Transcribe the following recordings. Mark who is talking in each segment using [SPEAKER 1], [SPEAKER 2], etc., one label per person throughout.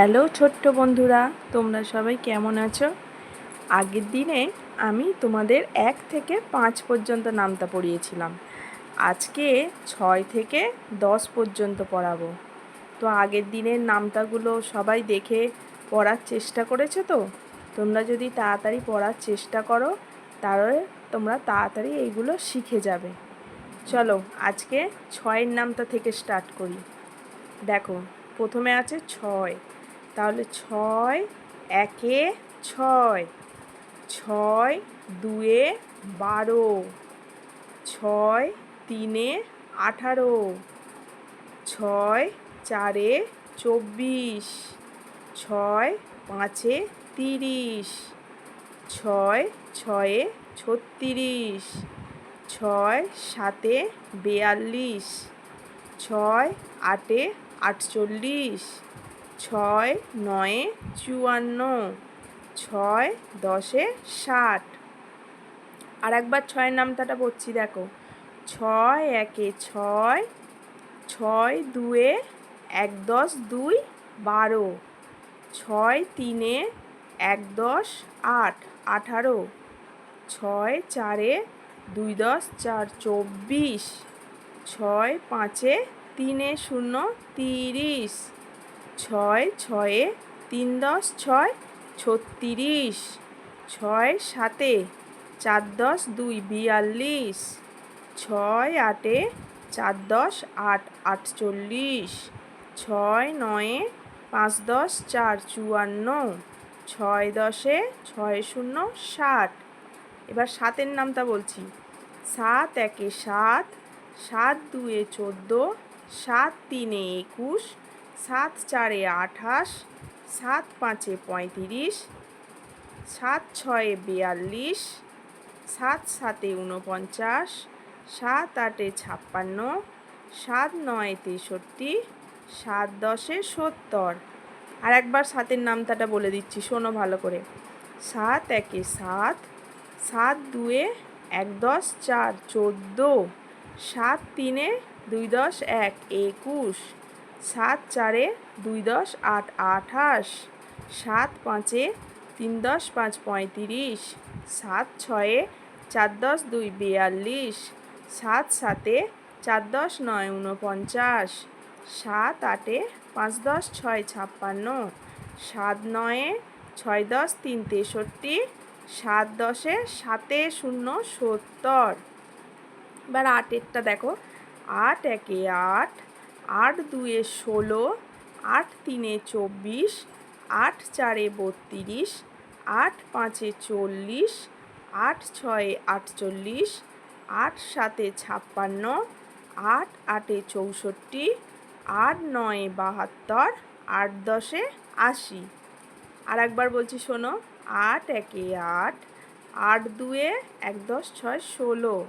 [SPEAKER 1] Hello ছোট্ট বন্ধুরা, তোমরা সবাই কেমন আছো? আগের দিনে আমি তোমাদের 1 থেকে 5 পর্যন্ত নামতা পড়িয়েছিলাম। আজকে 6 থেকে 10 পর্যন্ত পড়াবো। তো আগের দিনের নামতাগুলো সবাই দেখে পড়ার চেষ্টা করেছো তো? তোমরা যদি তাড়াতাড়ি পড়ার চেষ্টা করো তাহলে তোমরা তাড়াতাড়ি এইগুলো শিখে যাবে। চলো আজকে 6-এর নামতা থেকে স্টার্ট করি। দেখো, প্রথমে আছে 6। তাহলে 6 একে 6, 6 দুয়ে 12, 6 তিনে 18, 6 চারে 24, 6 পাঁচে 30, 6 ছয়ে 36, 6 সাতে 42, 6 আটে 48, 6 নয়ে 54, 6 দশে 60। আর একবার 6-এর নামতাটা পড়ছি, দেখো। 6 একে 6, 6 দুয়ে 1 10 2 12, 6 তিনে 1 10 8 18, 6 চারে 2 10 4 24, 6 পাঁচে 3 0 30, 6 ছয়ে 3 10 6 36, 6 সাতে 4 10 2 42, 6 আটে 4 10 8 48, 6 নয়ে 5 10 4 54, 6 দশে 6 0 60। এবার 7-এর নামটা বলছি। 7 একে 7, 7 দুয়ে 14, 7 তিনে 21, 7 চারে 28, 7 পাঁচে 35, 7 ছয়ে 42, 7 সাতে 49, 7 আটে 56, 7 নয়ে 63, 7 দশে 70। আর একবার 7-এর নামতাটা বলে দিচ্ছি, শোনো ভালো করে। 7 একে 7, 7 দুয়ে 1 10 4 14, 7 তিনে 2 10 1 21, 7 চারে 2 10 8 28, 7 পাঁচে 3 10 5 35, 7 ছয়ে 4 10 2 42, 7 সাতে 4 10 9 49, 7 আটে 5 10 6 56, 7 নয়ে 6 10 3 63, 7 দশে 7 0 70। এবার 8-এরটা দেখো। 8 একে 8, 8 দুয়ে 16, 8 তিনে 24, 8 চারে 32, 8 পাঁচে 40, 8 ছয়ে 48, 8 সাতে 56, 8 আটে 64, 8 নয়ে 72, 8 দশে 80। আর একবার বলছি, শোনো। 8 একে 8, 8 দুয়ে 1 10 6 16,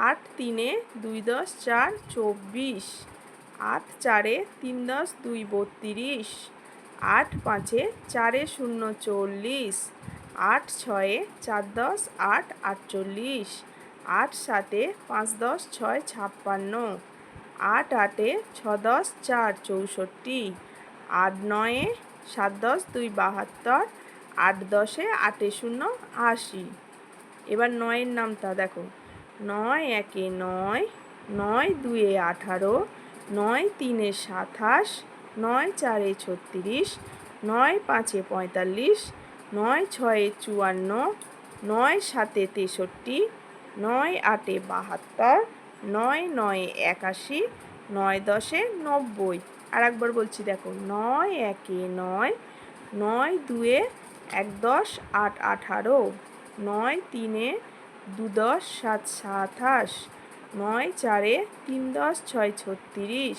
[SPEAKER 1] 8 তিনে 2 10 4 24, 8 চারে 3 10 2 32, 8 পাঁচে 4 0 40, 8 ছয়ে 4 10 8 48, 8 সাতে 5 10 6 56, 8 আটে 6 10 4 64, 8 নয়ে 7 10 2 72, 8 দশে 8 0 80। এবার 9-এর নামটা দেখো। 9 একে 9, 9 দুয়ে 18, 9 তিনে 27, 9 চারে 36, 9 পাঁচে 45, 9 ছয়ে 54, 9 সাতে 63, 9 আটে 72, 9 নয়ে 81, 9 দশে 90। আর একবার বলছি, দেখো। 9 একে 9, 9 দুয়ে 1 10 8 18, 9 তিনে 2 10 7 27, 9 চারে 3 10 6 36,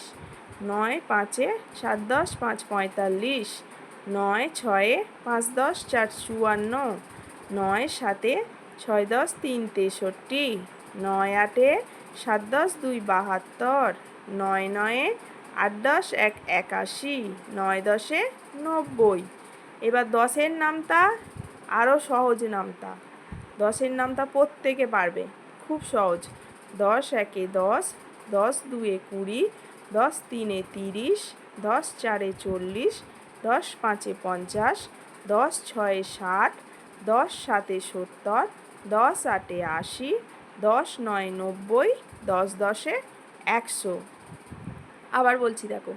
[SPEAKER 1] 9 পাঁচে 7 10 5 45, 9 ছয়ে 5 10 4 54, 9 সাতে 6 10 3 63, 9 আটে 7 10 2 72, 9 নয়ে 8 10 1 81, 9 দশে 90। এবার 10-এর নামটা আরও সহজ নামতা। 10-এর নামতা প্রত্যেকে পারবে, খুব সহজ। 10 একে 10, 10 দুয়ে 20, 10 তিনে 30, 10 চারে 40, 10 5 50, 10 6 60, 10 7 70, 10 8 80, 10 9 90, 10 10 100। আবার বলছি দেখো,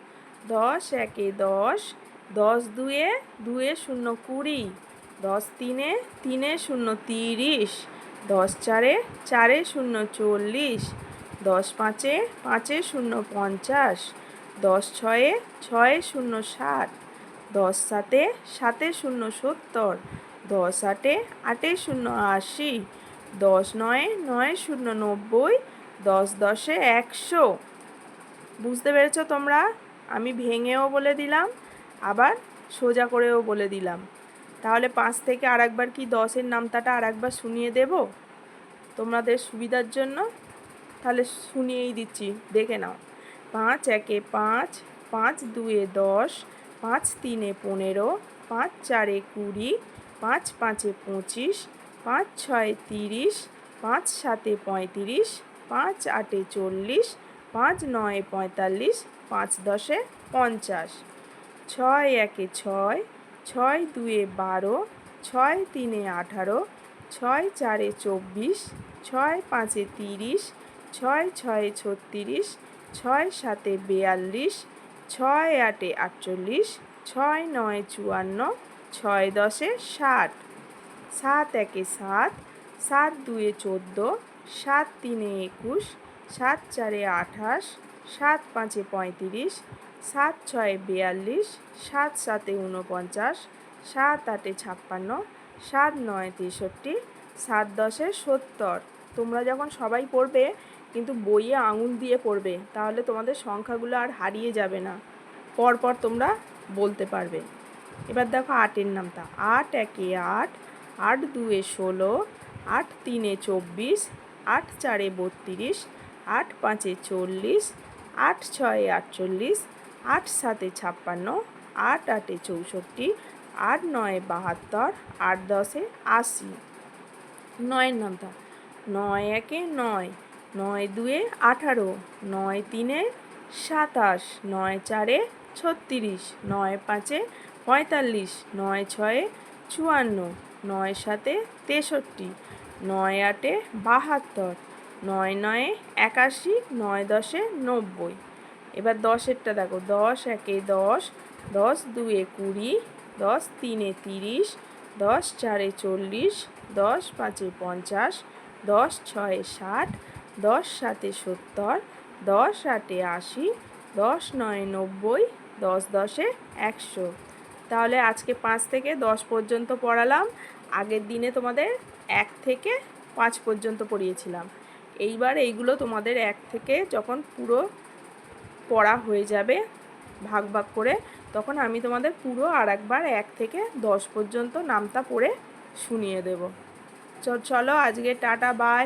[SPEAKER 1] 10 1 10, 10 2 2 0 20, 10 3 3 0 30, 10 4 4 0 40, 10 5 5 0 50, 10 6 6 0 60, 10 7 7 0 70, 10 8 8 0 80, 10 9 9 0 90, 10 10 100। বুঝতে পেরেছো তোমরা? আমি ভেঙেও বলে দিলাম, আবার সোজা করেও বলে দিলাম। তাহলে 5 থেকে আরেকবার কি 10-এর নামতাটা আরেকবার শুনিয়ে দেব তোমাদের সুবিধার জন্য? তাহলে শুনিয়েই দিচ্ছি, দেখে নাও। 5 1 5, 5 2 10, 5 3 15, 5 4 20, 5 5 25, 5 6 30, 5 7 35, 5 8 40, 5 9 45, 5 10 50, 6 1 6, 6 2 12, 6 3 18, 6 4 24, 6 5 30, 6 6 36, 6 7 42, 6 8 48, 6 9 54, 6 10 60, 7 1 7, 7 2 14, 7 3 21, 7 4 28, 7 5 35, 7 6 42, 7 7 49, 7 8 56, 7 9 63, 7 10 70। তোমরা যখন সবাই পড়বে কিন্তু বইয়ে আঙুল দিয়ে পড়বে, তাহলে তোমাদের সংখ্যাগুলো আর হারিয়ে যাবে না, পরপর তোমরা বলতে পারবে। এবার দেখো 8-এর নামটা। 8 1 8, 8 2 16, 8 3 24, 8 4 32, 8 5 40, 8 6 48, 8 7 56, 8 8 64, 8 9 72, 8 10 80। 9-এর নামটা। 9 1 9, 9 2 18, 9 3 27, 9 4 36, 9 5 45, 9 6 54, 9 7 63, 9 8 72, 9 9 81, 9 10 90। এবার 10-এরটা দেখো। 10 1 10, 10 2 20, 10 3 30, 10 4 40, 10 5 50, 10 6 60, 10 7 70, 10 8 80, 10 9 90, 10 10 100। তাহলে আজকে 5 থেকে 10 পর্যন্ত পড়ালাম। আগের দিনে তোমাদের 1 থেকে 5 পর্যন্ত পড়িয়েছিলাম। এইবার এইগুলো তোমাদের 1 থেকে যখন পুরো পড়া হয়ে যাবে ভাগ ভাগ করে, তখন আমি তোমাদের পুরো আর একবার 1 থেকে 10 পর্যন্ত নামতা পড়ে শুনিয়ে দেব। চলো আজকে টাটা, বাই।